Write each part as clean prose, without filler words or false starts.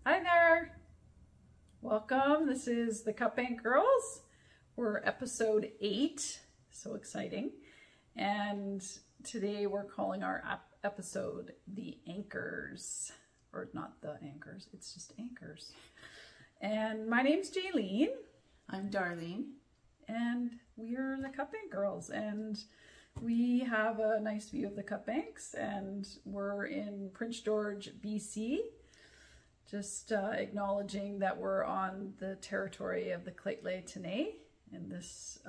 Hi there. Welcome. This is the Cup Bank Girls. We're episode 8. So exciting. And today we're calling our episode the Ankers. Or not the Ankers, it's just Ankers. And my name's Jaylene. I'm Darlene. And we're the Cup Bank Girls. And we have a nice view of the Cup Banks. And we're in Prince George, BC. Just acknowledging that we're on the territory of the Lheidli T'enneh, and this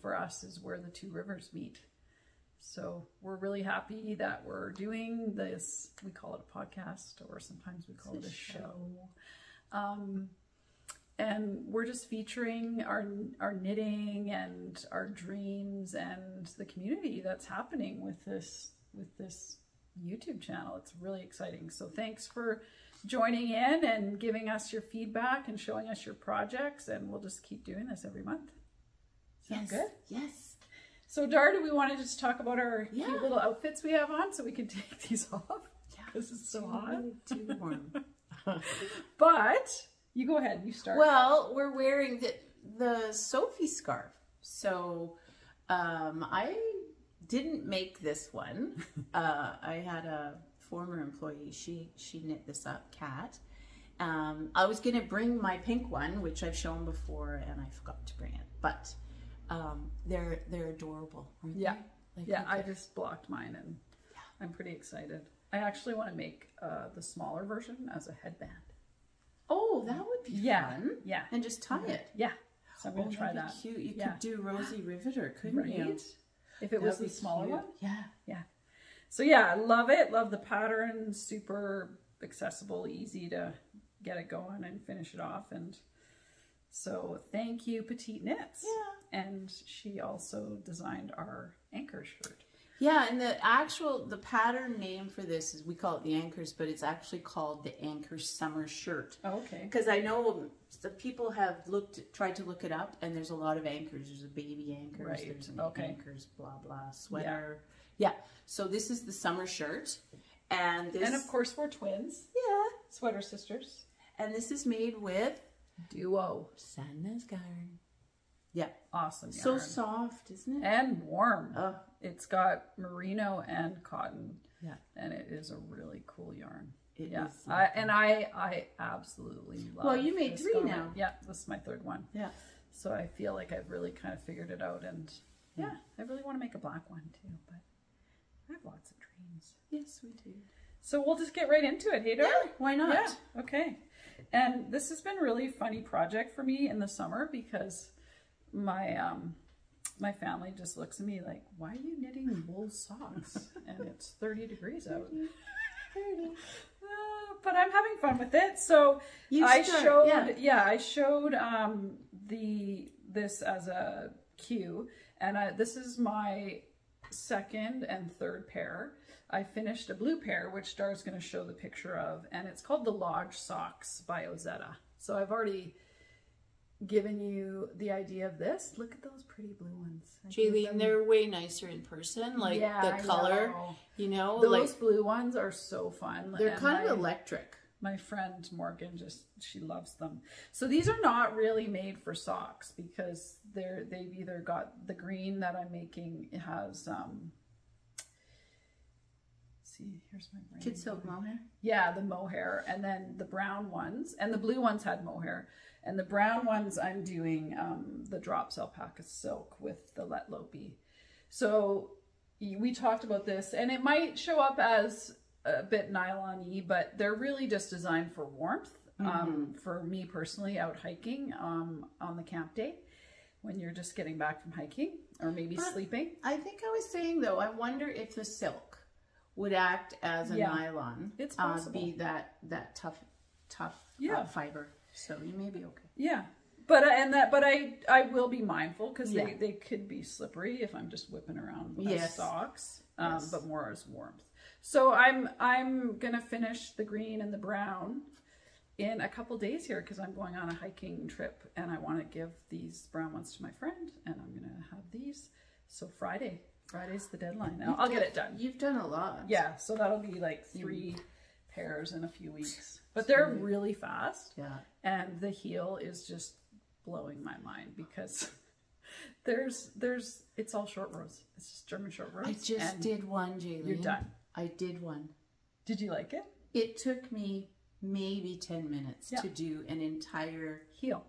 for us is where the two rivers meet. So we're really happy that we're doing this. We call it a podcast, or sometimes we call it a show. And we're just featuring our knitting and our dreams and the community that's happening with this YouTube channel. It's really exciting. So thanks for joining in and giving us your feedback and showing us your projects, and we'll just keep doing this every month. Sound good? Yes. So Dar, do we want to just talk about our cute little outfits we have on so we can take these off? Yeah, because it's so hot. Too warm. But you go ahead, you start. Well, we're wearing the Sophie scarf. So I didn't make this one. I had a former employee, she knit this up, Kat. I was gonna bring my pink one, which I've shown before, and I forgot to bring it, but they're adorable, aren't they? Like, I just blocked mine, and I'm pretty excited. I actually want to make the smaller version as a headband. Oh, that would be fun. Yeah, and just tie it. Yeah, so I'm gonna try that. Cute. You could do Rosie Riveter, couldn't you? If it was the smaller one. Yeah. So yeah, I love it. Love the pattern. Super accessible, easy to get it going and finish it off. And so thank you, Petite Knits. Yeah. And she also designed our Ankers shirt. Yeah, and the pattern name for this is, we call it the Ankers, but it's actually called the Ankers Summer Shirt. Oh, okay. Because I know the people have tried to look it up, and there's a lot of Ankers. There's a baby Ankers, there's an Ankers, blah, blah, sweater. Yeah. So this is the summer shirt. And this... And of course we're twins. Yeah. Sweater sisters. And this is made with... Duo. Sandnes yarn. Yeah. Awesome yarn. So soft, isn't it? And warm. Oh. It's got merino and cotton. Yeah. And it is a really cool yarn. It is. I absolutely love it. Well, you made 3 now. Yeah, this is my 3rd one. Yeah. So I feel like I've really kind of figured it out, and I really want to make a black one too, but I have lots of dreams. Yes, we do. So we'll just get right into it, hey Dar? Yeah, why not? Yeah, okay. And this has been a really funny project for me in the summer, because my my family just looks at me like, why are you knitting wool socks? And it's 30 degrees out. 30. But I'm having fun with it. So I showed this as a cue, and this is my 2nd and 3rd pair. I finished a blue pair, which Dar's going to show the picture of, and it's called the Lodge Socks by Ozetta. So I've already given you the idea of this. Look at those pretty blue ones. Jaylene, they're way nicer in person. Like the color, you know. Those blue ones are so fun. They're kind of electric. My friend Morgan, she loves them. So these are not really made for socks, because they've either got the green that I'm making, it has see, here's my brain. Kid silk mohair? Yeah, the mohair. And then the brown ones, and the blue ones had mohair. And the brown ones I'm doing the drops alpaca silk with the Let Lopi. So we talked about this, and it might show up as a bit nylon-y, but they're really just designed for warmth. For me personally, out hiking on the camp day, when you're just getting back from hiking, or maybe sleeping. I think I was saying though, I wonder if the silk would act as a nylon. It's possible. Be that tough fiber. So you may be okay. Yeah. But I will be mindful, because they could be slippery if I'm just whipping around with socks. But more as warmth. So I'm gonna finish the green and the brown in a couple days here, because I'm going on a hiking trip, and I want to give these brown ones to my friend, and I'm gonna have these. So Friday's the deadline. Now I'll get it done. You've done a lot. Yeah. So that'll be like 3 pairs in a few weeks. But they're really fast. Yeah. And the heel is just blowing my mind because it's all short rows. It's just German short rows. I just did one, Jaylene. You're done. I did one. Did you like it? It took me maybe 10 minutes to do an entire heel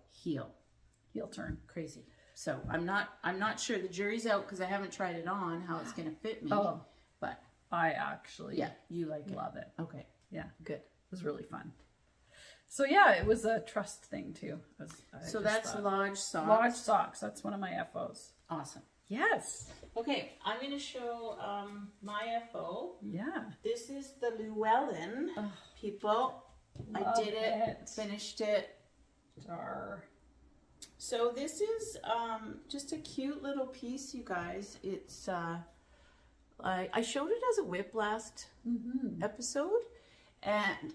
turn. Crazy. So I'm not sure, the jury's out because I haven't tried it on how it's going to fit me. Oh, but I actually you like love it. Okay. Yeah. Good. It was really fun. So yeah, it was a trust thing too. So that's Lodge socks. Lodge socks. That's one of my FOs. Awesome. Yes. Okay, I'm going to show my FO. Yeah. This is the Llewellyn, people. I did it, finished it. So this is just a cute little piece, you guys. It's I showed it as a whip last episode, and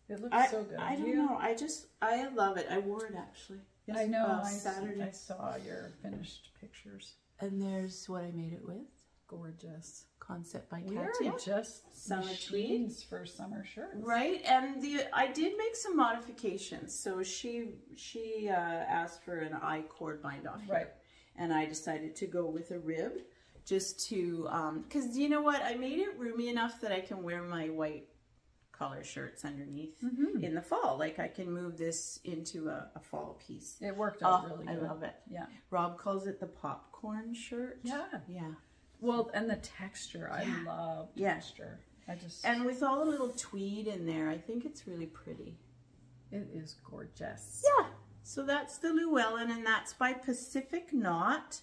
it looks so good. I don't know. I love it. I wore it actually. I know. Saturday. I saw your finished pictures. And there's what I made it with. Gorgeous. Concept by We Katia. are just Summer machines for summer shirts. Right, and I did make some modifications. So she asked for an I-cord bind off here. Right. And I decided to go with a rib just to, because you know what? I made it roomy enough that I can wear my white collar shirts underneath in the fall. Like I can move this into a fall piece. It worked out really good. I love it. Yeah. Rob calls it the popcorn shirt. Yeah. Yeah. Well, and the texture. I love texture. And with all the little tweed in there, I think it's really pretty. It is gorgeous. Yeah. So that's the Llewellyn, and that's by Pacific Knot.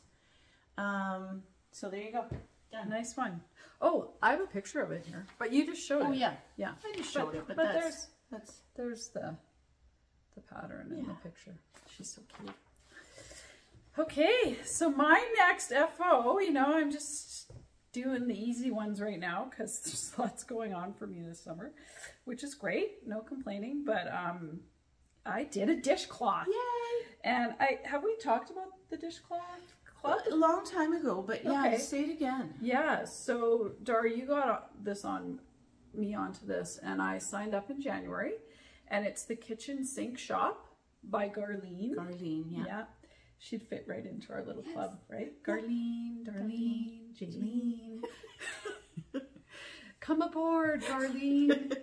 So there you go. Done. Nice one. Oh, I have a picture of it here, but you just showed it. Oh yeah, yeah. I just showed it, but there's the pattern in the picture. She's so cute. Okay, so my next FO, you know, I'm just doing the easy ones right now because there's lots going on for me this summer, which is great. No complaining, but I did a dishcloth. Yay! And have we talked about the dishcloth? A long time ago, but yeah, okay. Say it again. Yeah, so Dar, you got me onto this, and I signed up in January, and it's the Kitchen Sink Shop by Darlene. Darlene, yeah. Yeah, she'd fit right into our little club, right? Darlene, Jaylene. Come aboard, Darlene.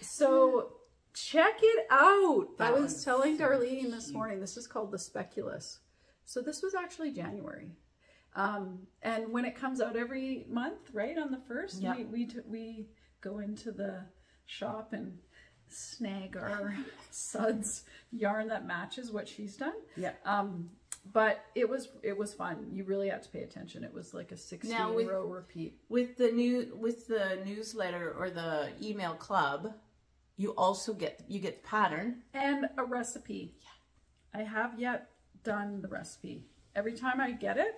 So check it out. I was telling Darlene this morning, this is called the Speculous. So this was actually January. And when it comes out every month, right, on the 1st, we go into the shop and snag our suds yarn that matches what she's done. Yeah. But it was fun. You really had to pay attention. It was like a 16-row repeat. With the newsletter or the email club, you also get the pattern and a recipe. Yeah. I have yet done the recipe. Every time I get it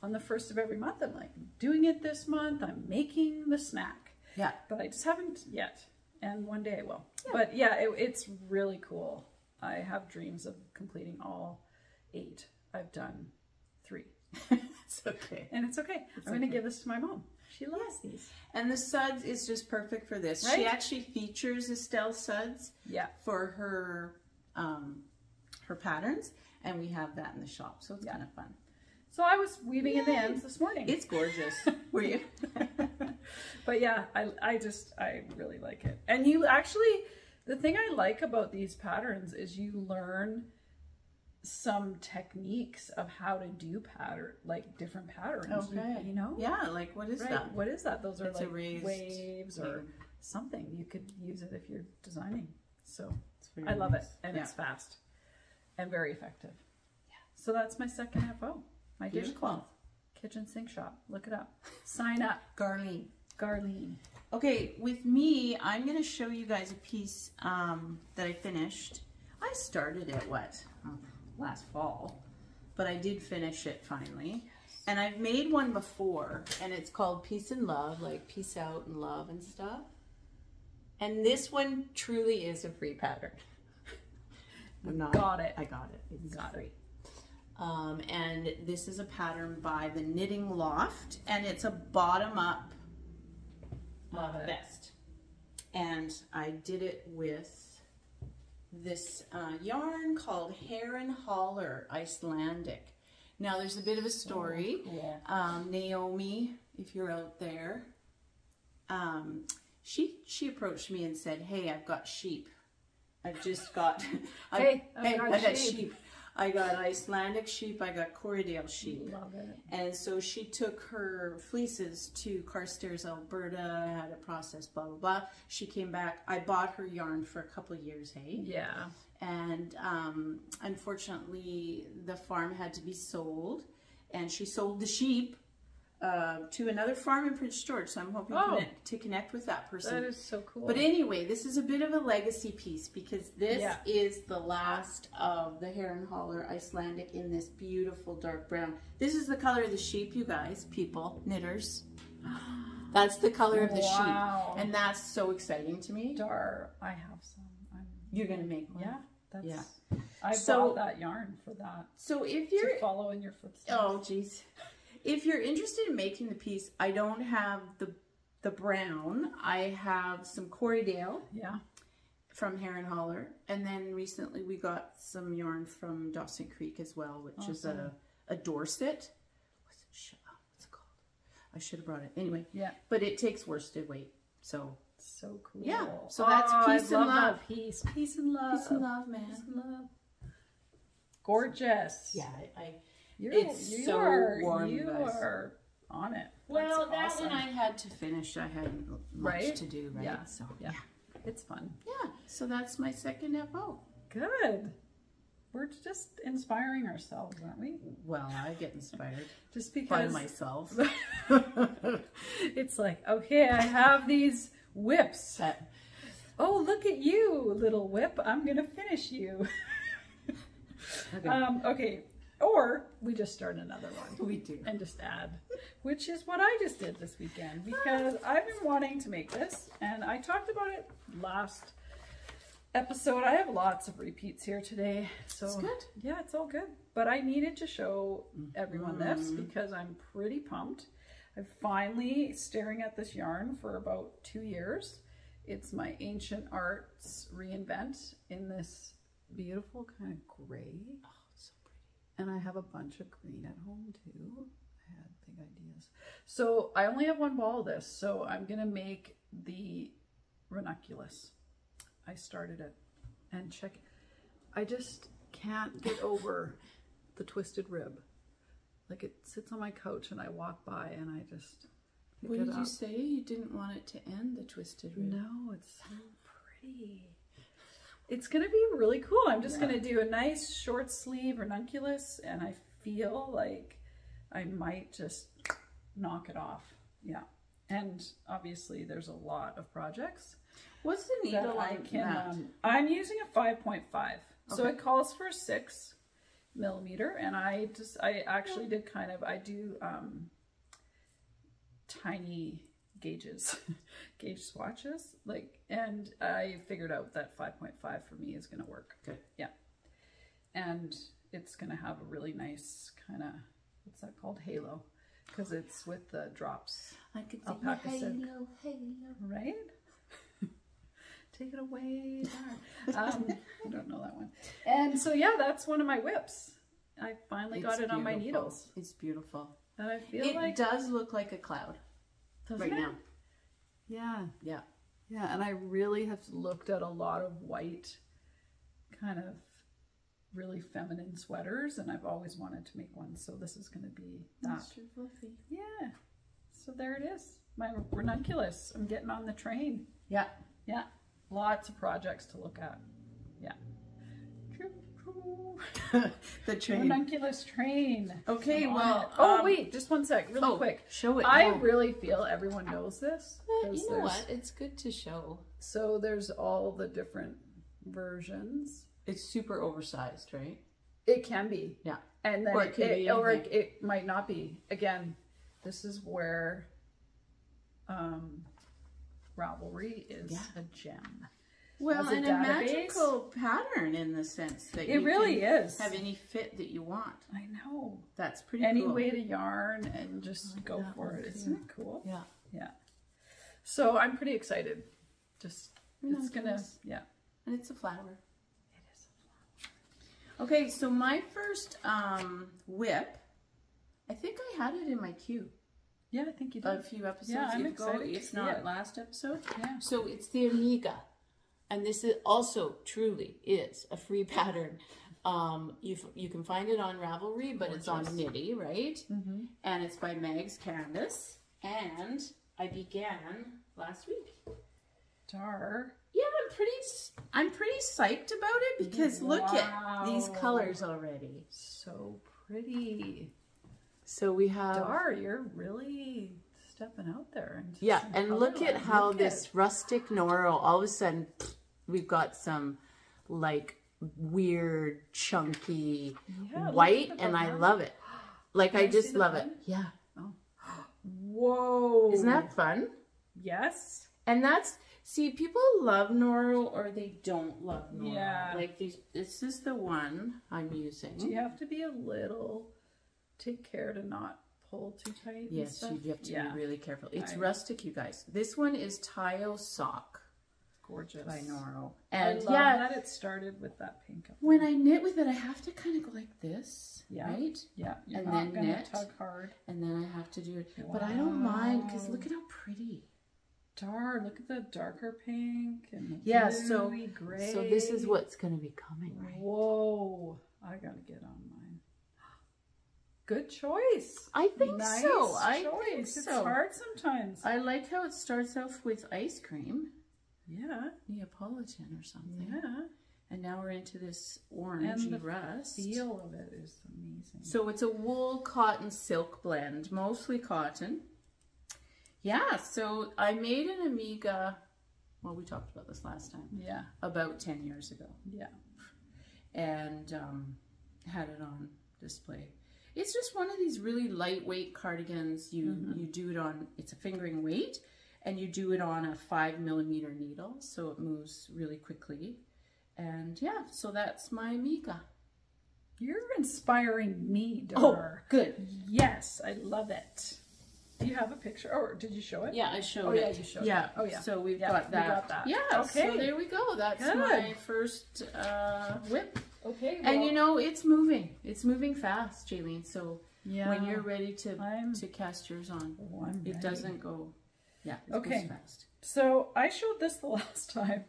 on the 1st of every month, I'm like, I'm doing it this month. I'm making the snack. Yeah. But I just haven't yet. And one day I will. Yeah. But yeah, it's really cool. I have dreams of completing all 8. I've done 3. It's okay. And it's okay. I'm going to give this to my mom. She loves these. And the suds is just perfect for this. Right? She actually features Estelle suds for her patterns. And we have that in the shop. So it's kind of fun. So I was weaving in the ends this morning. It's gorgeous. Were you? But yeah, I really like it. And you actually, the thing I like about these patterns is you learn some techniques of how to do different patterns. Okay. You know? Yeah, like what is that? What is that? Those are like raised waves or something. You could use it if you're designing. So I love it. And it's fast and very effective. Yeah. So that's my second FO. My dishcloth. Kitchen Sink Shop. Look it up. Sign up. Darlene. Okay, with me, I'm going to show you guys a piece that I finished. I started it, last fall, but I did finish it finally. Yes. And I've made one before, and it's called Peace and Love, like peace out and love and stuff. And this one truly is a free pattern. Got it. I got it. It's free. And this is a pattern by the Knitting Loft, and it's a bottom-up vest. And I did it with this yarn called Heron Holler Icelandic. Now there's a bit of a story. Oh, cool. Naomi, if you're out there, she approached me and said, "Hey, I've got sheep. I've just got I got sheep. I got Icelandic sheep. I got Corriedale sheep." Love it. And so she took her fleeces to Carstairs, Alberta, had it processed, blah, blah, blah. She came back. I bought her yarn for a couple of years, hey? Yeah. And unfortunately, the farm had to be sold. And she sold the sheep to another farm in Prince George. So I'm hoping to connect with that person. That is so cool. But anyway, this is a bit of a legacy piece because this is the last of the Heron Holler Icelandic in this beautiful dark brown. This is the color of the sheep, you guys, people, knitters. That's the color of the sheep. And that's so exciting to me. I have some. You're going to make one? Yeah. That's, yeah. I bought that yarn for that. So if you're... to follow in your footsteps. Oh, geez. If you're interested in making the piece, I don't have the brown. I have some Corriedale. Yeah. From Heron Holler. And then recently we got some yarn from Dawson Creek as well, which is a Dorset. What's it called? I should have brought it. Anyway. Yeah. But it takes worsted weight. So cool. Yeah. So that's peace and love. Peace and love. Peace and love, man. Peace and love. Gorgeous. Yeah. It's so warm. You are on it. Well, that one I had to finish. I had much to do, right? Yeah. So yeah. It's fun. Yeah. So that's my second FO. Good. We're just inspiring ourselves, aren't we? Well, I get inspired just because by myself. It's like, okay, I have these whips. Oh, look at you, little whip. I'm going to finish you. Okay. Or we just start another one. We do. And just add, which is what I just did this weekend because I've been wanting to make this and I talked about it last episode. I have lots of repeats here today. So it's good. Yeah, it's all good. But I needed to show everyone this because I'm pretty pumped. I'm finally staring at this yarn for about 2 years. It's my Ancient Arts reinvent in this beautiful kind of gray. And I have a bunch of green at home too. I had big ideas. So I only have one ball of this. So I'm going to make the ranunculus. I started it. And check. I just can't get over the twisted rib. Like it sits on my couch and I walk by and I just pick What it did up. you say? You didn't want it to end, the twisted rib? No, it's so pretty. It's going to be really cool. I'm just going to do a nice short sleeve ranunculus and I feel like I might just knock it off. Yeah. And obviously there's a lot of projects. What's the needle I can, I'm using a 5.5. So it calls for 6 millimeter and I actually did I do tiny gauges, gauge swatches, and I figured out that 5.5 for me is going to work. Good. Yeah. And it's going to have a really nice kind of, what's that called? Halo. Because it's with the drops. I could say halo. Right? Take it away. I don't know that one. And so, yeah, that's one of my whips. I finally got it on my needles. It's beautiful. And I feel like it does look like a cloud right now. Yeah. Yeah. Yeah, and I really have looked at a lot of white kind of really feminine sweaters and I've always wanted to make one. So this is going to be that. Yeah. So there it is. My ranunculus. I'm getting on the train. Yeah. Yeah. Lots of projects to look at. Yeah. The train. Ranunculus train. Okay, well. Oh, wait, just one sec, really quick. Show it. I really feel everyone knows this. You know what? It's good to show. So there's all the different versions. It's super oversized, right? It can be. Yeah. And then it might not be. Again, this is where Ravelry is a gem. Well, and a magical pattern in the sense that it really is. Have any fit that you want. I know. That's pretty cool. Any way to yarn and just go for it. Isn't it cool? Yeah. Yeah. So I'm pretty excited. just, it's gonna, yeah. And it's a flower. It is a flower. Okay, so my first whip, I think I had it in my queue. Yeah, I think you did. A few episodes Yeah, I'm ago, excited to if see not it. last episode. Yeah. So it's the Amiga. And this is also truly is a free pattern. You can find it on Ravelry, but it's on Knitty, right? Mm-hmm. And it's by Meg's Canvas. And I began last week. Dar. Yeah, I'm pretty psyched about it because look at these colors already. So pretty. So we have Dar, you're really stepping out there. Yeah, and look at how this rustic Noro, all of a sudden, we've got some like weird, chunky white, and I love it. Like, I just love it. Yeah. Oh. Whoa. Isn't that fun? Yes. And that's, see, people love Noro or they don't love Noro. Yeah. Like, this is the one I'm using. Do you have to be a little, take care to not pull too tight? Yes, you have to be really careful. It's rustic, you guys. This one is Tayo Sock. Gorgeous. By Noro. And I love that it started with that pink. When I knit with it, I have to kind of go like this, right? Yeah. You're and then knit. Tug hard. And then I have to do it. Wow. But I don't mind because look at how pretty. Dar, look at the darker pink and the gray. So this is what's going to be coming, right? Whoa. I got to get on mine. Good choice. I think so. I think so. It's hard sometimes. I like how it starts off with ice cream. Yeah. Neapolitan or something. Yeah. And now we're into this orangey rust. The feel of it is amazing. So it's a wool cotton silk blend, mostly cotton. Yeah, so I made an Amiga, well, we talked about this last time. Yeah. About 10 years ago. Yeah. And had it on display. It's just one of these really lightweight cardigans. You do it on, it's a fingering weight, and you do it on a 5mm needle, so it moves really quickly. And yeah, so that's my Amiga. You're inspiring me, Dar. Oh, good. Yes, I love it. Do you have a picture? Or did you show it? Yeah, I showed it. Oh, yeah, you showed it. Oh, yeah. So we've got that. We got that. Yeah, okay. So there we go. That's my first whip. Okay. Well, and you know, it's moving. It's moving fast, Jaylene. So when you're ready to cast yours on, it doesn't go, it goes fast. So I showed this the last time,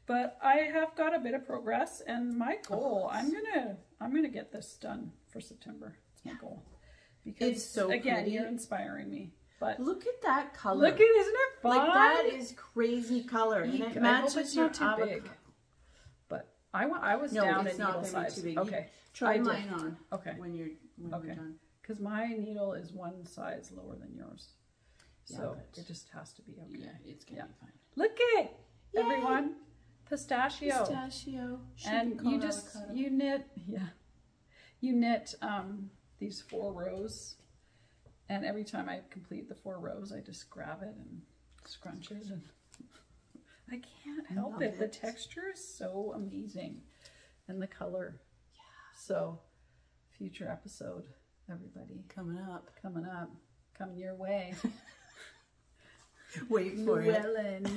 but I have got a bit of progress, and my goal, I'm gonna get this done for September. It's my goal. Because it's so again, pretty. You're inspiring me. But look at that color. Look at, isn't it fun? Like, that is crazy color. And it matches your avocado. Big. But I was down in needle size. Too big. Okay. Try mine on. Okay. When you're done. Because my needle is one size lower than yours. So it just has to be okay. Yeah, it's gonna be fine. Look at everyone. Pistachio. Pistachio. And you knit these 4 rows, and every time I complete the 4 rows, I just grab it and scrunch it, and I can't help it. The texture is so amazing, and the color. Yeah. So, future episode, everybody. Coming up, coming your way. Wait for it.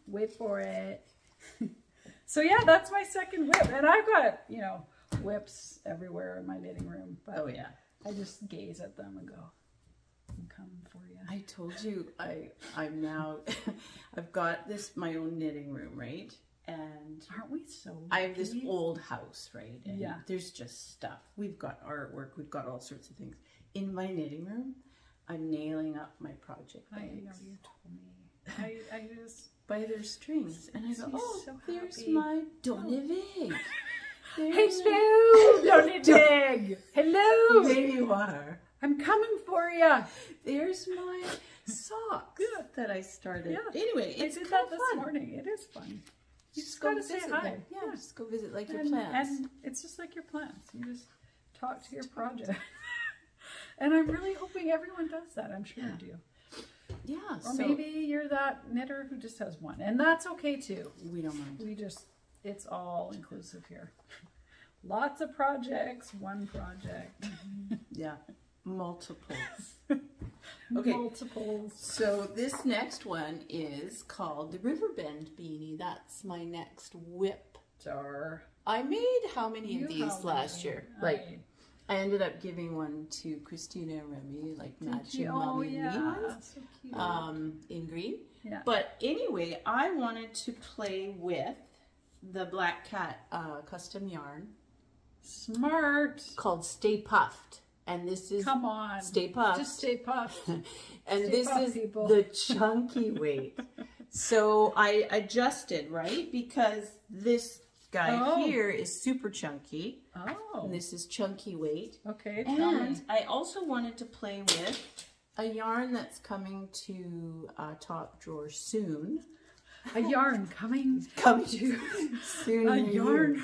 Wait for it. So yeah, that's my second whip, and I've got whips everywhere in my knitting room. But I just gaze at them and go, I'm coming for you. I told you I'm now I've got my own knitting room, right? And aren't we so lucky? I have this old house, right? And yeah. There's just stuff. We've got artwork, we've got all sorts of things. In my knitting room, I'm nailing up my project bags. I know, you told me. I just by their strings, and I go, so there's my Donnevic. Hello, Donnevic. Hello. There you are. I'm coming for you. There's my socks that I started. Yeah. Anyway, it's I did that this morning. It is fun. You just got to say hi. Yeah, just go visit your plants. And it's just like your plants. You just talk to your project. And I'm really hoping everyone does that. I'm sure you do. Yeah. Or maybe you're that knitter who just has one. And that's okay too. We don't mind. It's all inclusive here. Lots of projects, one project. Yeah. Multiples. Okay. Multiples. So this next one is called the Riverbend Beanie. That's my next whip. Dar. I made how many of these last year? Like, I ended up giving one to Christina and Remy, like matching mommy and me ones, so cute. in green. Yeah. But anyway, I wanted to play with the Black Cat custom yarn. Smart. Called Stay Puffed. And this is... Come on. Stay Puffed. Just stay puffed. And Stay this puffed, is people. the chunky weight. So I adjusted, right? Because this guy here is super chunky. Oh. And this is chunky weight. Okay, And I also wanted to play with a yarn that's coming to Top Drawer soon. A yarn coming. Coming to soon. A yarn.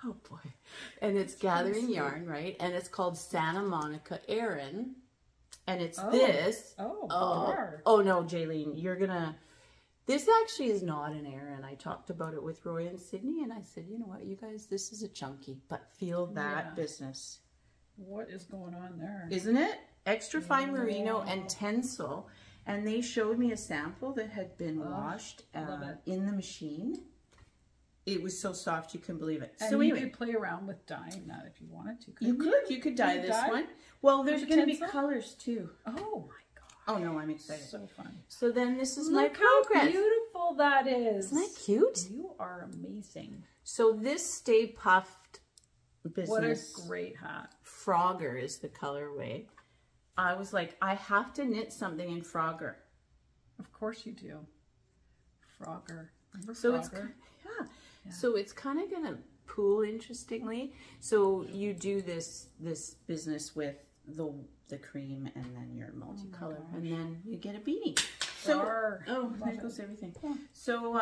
Oh boy. And it's gathering yarn, right? And it's called Santa Monica Erin. And it's this. Oh no, Jaylene, you're gonna... This actually is not an Erin. I talked about it with Roy and Sydney, and I said, you know what, you guys, this is a chunky, but feel that business. What is going on there? Isn't it? Extra fine merino and tencel. And they showed me a sample that had been washed in the machine. It was so soft you couldn't believe it. And so you anyway, could play around with dyeing that if you wanted to. You could dye this one. Well, there's going to be colors too. Oh my god. Oh no, I'm excited. So fun. So then this is my Look how progress. beautiful that is. Isn't that cute? You are amazing. So this Stay Puffed business. What a great hat. Frogger is the colorway. I was like, I have to knit something in Frogger. Of course you do. Frogger. Remember So Frogger? So it's kind of going to pool interestingly. So you do this business with the cream and then your multicolor, and then you get a beanie. So there goes everything. Yeah. So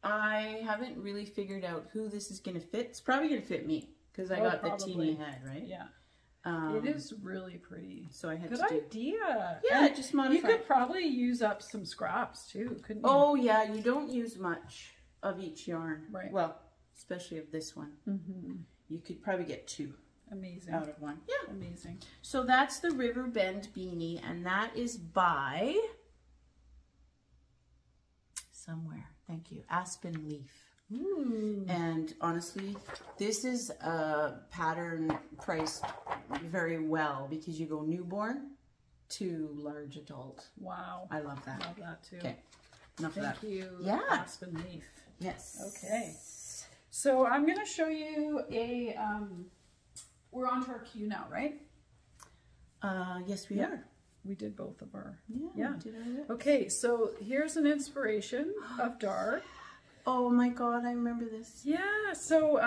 I haven't really figured out who this is going to fit. It's probably going to fit me because I got the teeny head, right? Yeah. It is really pretty. So I had Good to do... idea. Yeah, and just modify. You could probably use up some scraps too, couldn't you? Oh yeah, you don't use much of each yarn. Right. Well, especially of this one. Mm-hmm. You could probably get 2. Amazing. Out of 1. Yeah. Amazing. So that's the Riverbend Beanie, and that is by... somewhere. Thank you. Aspen Leaf. Ooh. And honestly, this is a pattern priced very well because you go newborn to large adult. Wow. I love that. Love that too. Okay. Enough of that. Thank you, Yeah. Aspen Leaf. Yes. Okay. So I'm going to show you a, we're on to our queue now, right? Yes, we are. We did both of our, Yeah. We did our lips. Okay, so here's an inspiration of Dar. Oh my God, I remember this. Yeah, so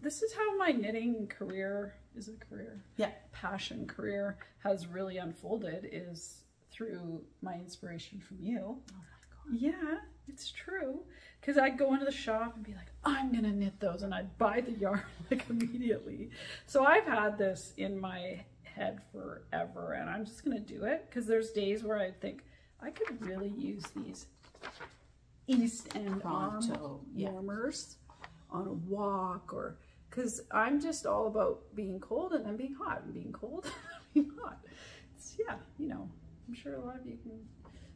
this is how my knitting career, is it a career? Yeah. Passion career has really unfolded is through my inspiration from you. Oh my God. Yeah, it's true. Because I'd go into the shop and be like, I'm going to knit those. And I'd buy the yarn like immediately. So I've had this in my head forever. And I'm just going to do it. Because there's days where I think I could really use these East End arm warmers on a walk. Or because I'm just all about being cold and then being hot. And being cold and being hot. It's, yeah, you know, I'm sure a lot of you can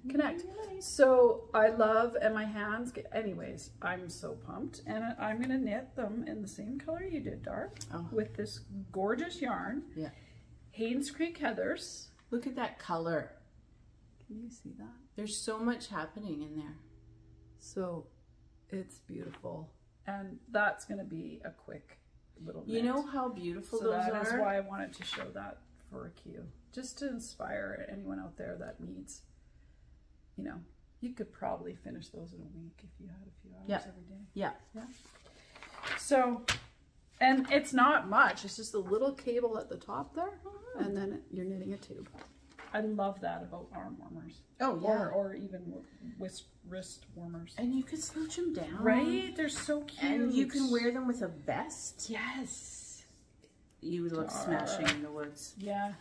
connect. So I love, and my hands get, anyways, I'm so pumped, and I'm gonna knit them in the same color you did, Dar, with this gorgeous yarn. Yeah. Haynes Creek Heathers. Look at that color. Can you see that? There's so much happening in there. So it's beautiful, and that's gonna be a quick little knit. You know how beautiful so those that are? is why I wanted to show that for a cue, just to inspire anyone out there that needs, you know, you could probably finish those in a week if you had a few hours every day. Yeah. Yeah. So, and it's not much. It's just a little cable at the top there, and then you're knitting a tube. I love that about arm warmers. Oh, yeah. Or even wrist warmers. And you can slouch them down. Right? They're so cute. And you can wear them with a vest. Yes. You would look smashing in the woods. Yeah.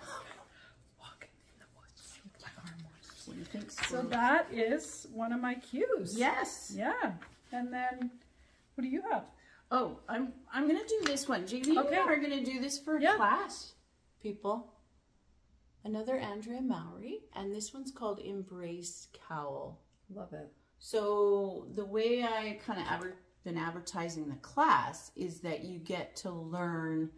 What do you think? So that is one of my cues. Yes. Yeah. And then, what do you have? Oh, I'm gonna do this one. Jaylene and I are gonna do this for class, people. Another Andrea Mowry, and this one's called Embrace Cowl. Love it. So the way I kind of been advertising the class is that you get to learn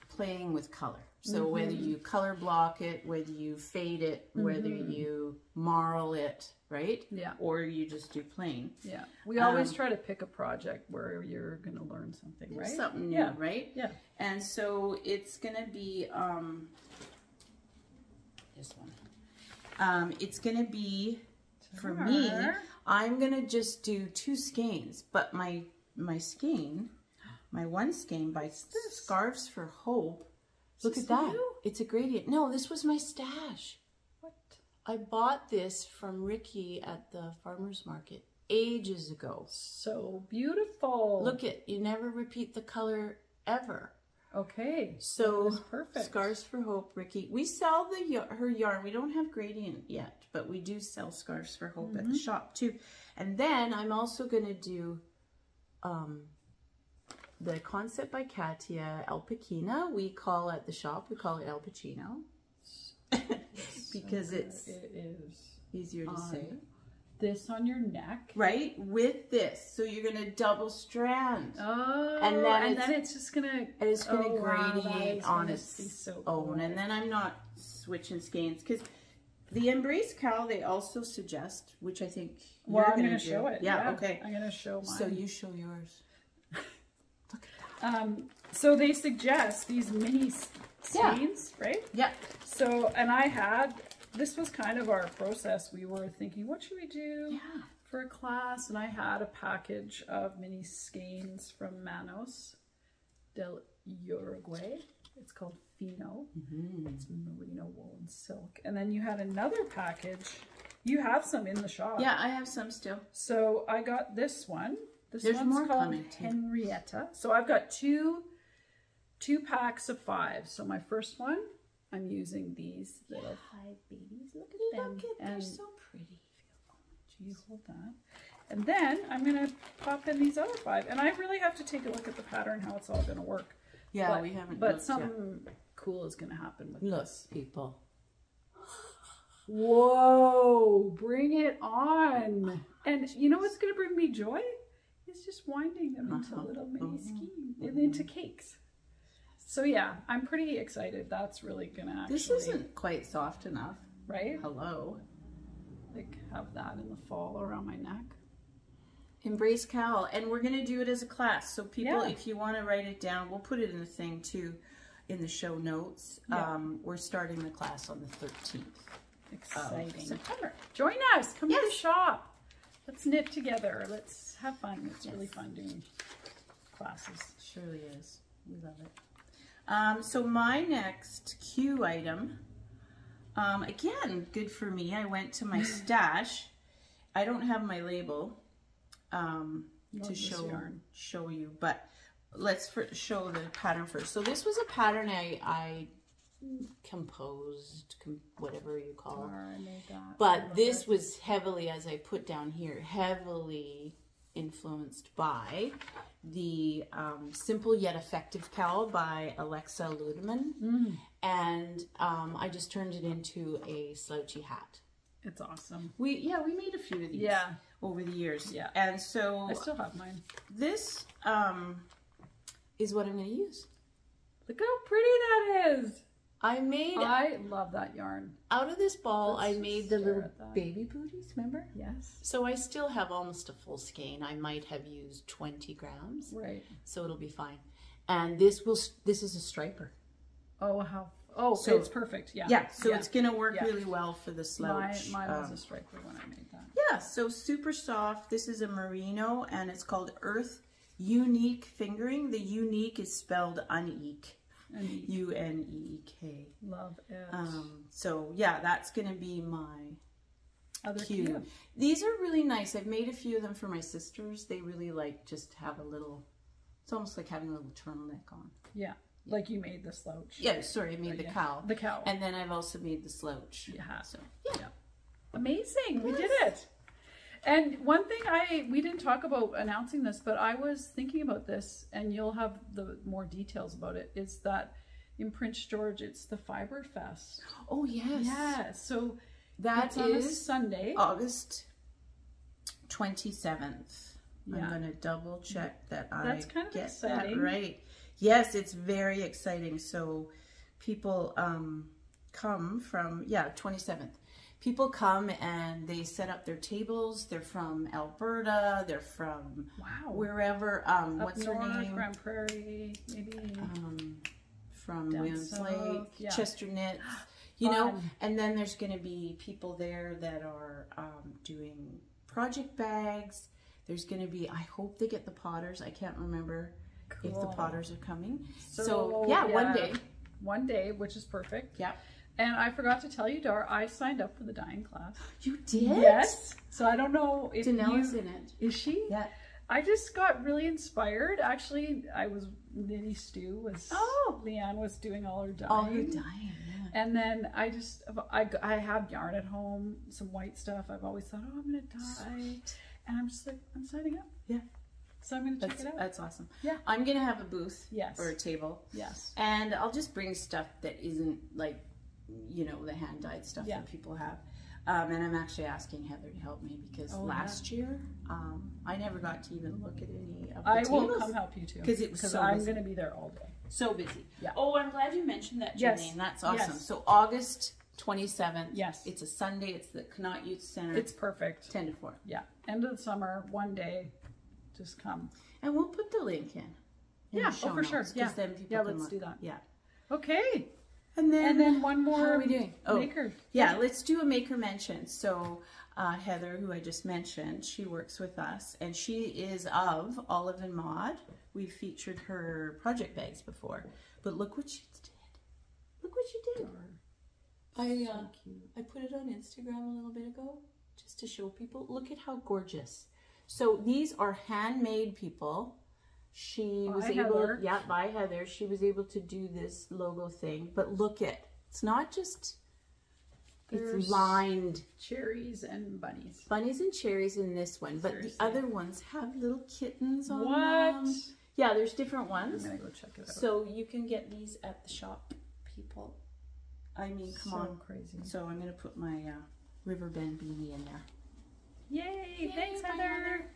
playing with color. So whether you color block it, whether you fade it, whether you marl it, right? Yeah. Or you just do plain. Yeah. We always try to pick a project where you're going to learn something, right? Something new, right? Yeah. And so it's going to be this one. It's going to be, for me, I'm going to just do 2 skeins, but my skein, my one skein by Scarves for Hope. Look at that. It's a gradient. No, this was my stash. What? I bought this from Ricky at the farmer's market ages ago. So beautiful. Look at, you never repeat the color ever. Okay. So perfect. Scarves for Hope, Ricky. We sell her yarn. We don't have gradient yet, but we do sell Scarves for Hope at the shop too. And then I'm also going to do the Concept by Katia El Pacina. We call at the shop, we call it El Pacino. Because it is easier to say. This on your neck. Right? With this. So you're going to double strand. Oh. And then it's just going to... And it's going to gradiate on its so own. Cool. And then I'm not switching skeins. Because the Embrace Cowl, they also suggest, which I think you're going to show it. Yeah, okay. I'm going to show mine. So you show yours. Look at that. So they suggest these mini skeins, right? Yeah. So, and this was kind of our process. We were thinking, what should we do for a class? And I had a package of mini skeins from Manos del Uruguay. It's called Fino. It's merino wool and silk. And then you had another package. You have some in the shop. Yeah, I have some still. So I got this one. There's more called coming too. Henrietta. So I've got two packs of 5. So my first one, I'm using these little 5 babies. Look at them. Look at, they're so pretty. You hold that. And then I'm going to pop in these other 5. And I really have to take a look at the pattern, how it's all going to work. Yeah, we haven't. But something cool is going to happen with this. People. Whoa, bring it on. And you know what's going to bring me joy? It's just winding them into little mini skeins, into cakes. So yeah, I'm pretty excited. That's really going to actually... This isn't quite soft enough. Right? Hello. Like have that in the fall around my neck. Embrace Cowl. And we're going to do it as a class. So people, if you want to write it down, we'll put it in the thing too, in the show notes. Yeah. We're starting the class on the 13th. Exciting. September. Join us. Come to the shop. Let's knit together. Let's have fun. It's really fun doing classes. Surely is. We love it. So my next Q item, again, good for me. I went to my stash. I don't have my label to show you, but let's show the pattern first. So this was a pattern I composed, whatever you call it. But this was heavily, as I put down here, heavily influenced by the Simple Yet Effective Cowl by Alexa Ludeman. And I just turned it into a slouchy hat. It's awesome. We made a few of these over the years. Yeah. And so I still have mine. This is what I'm going to use. Look how pretty that is. I love that yarn. Out of this ball, I made the little baby booties, remember? Yes. So I still have almost a full skein. I might have used 20 grams. Right. So it'll be fine. And this is a striper. Oh, so it's perfect. Yeah. Yeah, so it's going to work really well for the slouch. Mine was a striper when I made that. Yeah, so super soft. This is a merino, and it's called Urth Uneek Fingering. The unique is spelled uneek. U-N-E-E-K. Love it. So yeah, that's going to be my other cue. These are really nice. I've made a few of them for my sisters. They really like just have a little, it's almost like having a little turtleneck on. Yeah. Like you made the slouch. Yeah, sorry, I made the cowl. The cowl. And then I've also made the slouch. Yeah. So, yeah. Amazing. We did it. And one thing we didn't talk about announcing this, but I was thinking about this, and you'll have the more details about it, is that in Prince George, it's the Fiber Fest. Oh, yes. Yeah, so That on a is Sunday. August 27th. Yeah. I'm going to double check that That's kind of get exciting. that right. Yes, it's very exciting. So people come from, 27th. People come and they set up their tables. They're from Alberta. They're from wherever. What's her name? Grand Prairie, maybe. From Down Williams south, Lake, yeah. Chester Knits, you know. And then there's going to be people there that are doing project bags. There's going to be, I hope they get the potters. I can't remember if the potters are coming. So yeah, one day, which is perfect. Yeah. And I forgot to tell you, Dar, I signed up for the dyeing class. You did? Yes. So I don't know if Danella's in it. Is she? Yeah. I just got really inspired. Actually, I was Nitty Stew was. Oh. Leanne was doing all her dyeing. All her dyeing. Yeah. And then I have yarn at home, some white stuff. I've always thought, oh, I'm gonna dye, and I'm just like, I'm signing up. Yeah. So I'm gonna check it out. That's awesome. Yeah. I'm gonna have a booth. Yes. Or a table. Yes. And I'll just bring stuff that isn't like, you know, the hand dyed stuff that people have. And I'm actually asking Heather to help me because last year I never got to even look at any of the tables. I will come help you too. Because it was so I'm busy. going to be there all day. So busy. Yeah. Oh, I'm glad you mentioned that, Jaylene. Yes. That's awesome. Yes. So August 27th. Yes. It's a Sunday. It's the Connaught Youth Center. It's perfect. 10 to 4. Yeah. End of the summer, one day. Just come. And we'll put the link in. Yeah, oh, for sure. Yeah. Then people yeah, can let's look. do that. Yeah. Okay. And then one more. How are we doing? Maker. Yeah, let's do a maker mention. So Heather, who I just mentioned, she works with us, and she is of Olive and Maud. We've featured her project bags before, but look what she did. Look what she did. I put it on Instagram a little bit ago just to show people. Look at how gorgeous. So these are handmade people. She was able, by Heather. She was able to do this logo thing, but look at, it's not just, it's lined. Cherries and bunnies. Bunnies and cherries in this one, but Seriously. the other ones have little kittens on What? them. Yeah, there's different ones. I'm gonna go check it out. So you can get these at the shop, people. I mean, come on. Crazy. So I'm gonna put my Riverbend beanie in there. Yay! Thanks, Heather.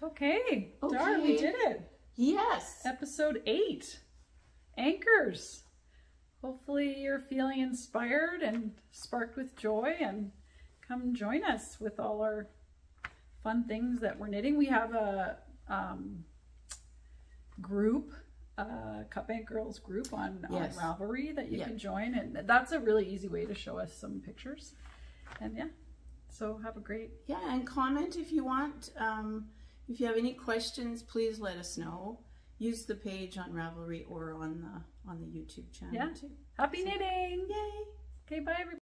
Okay, Dar, we did it. Yes. Episode 8, Ankers. Hopefully you're feeling inspired and sparked with joy, and come join us with all our fun things that we're knitting. We have a group, Cup Bank Girls group on Ravelry that you can join, and that's a really easy way to show us some pictures. And yeah, so have a great and comment if you want. If you have any questions, please let us know. Use the page on Ravelry or on the YouTube channel too. Happy knitting! Yay! Okay, bye everybody.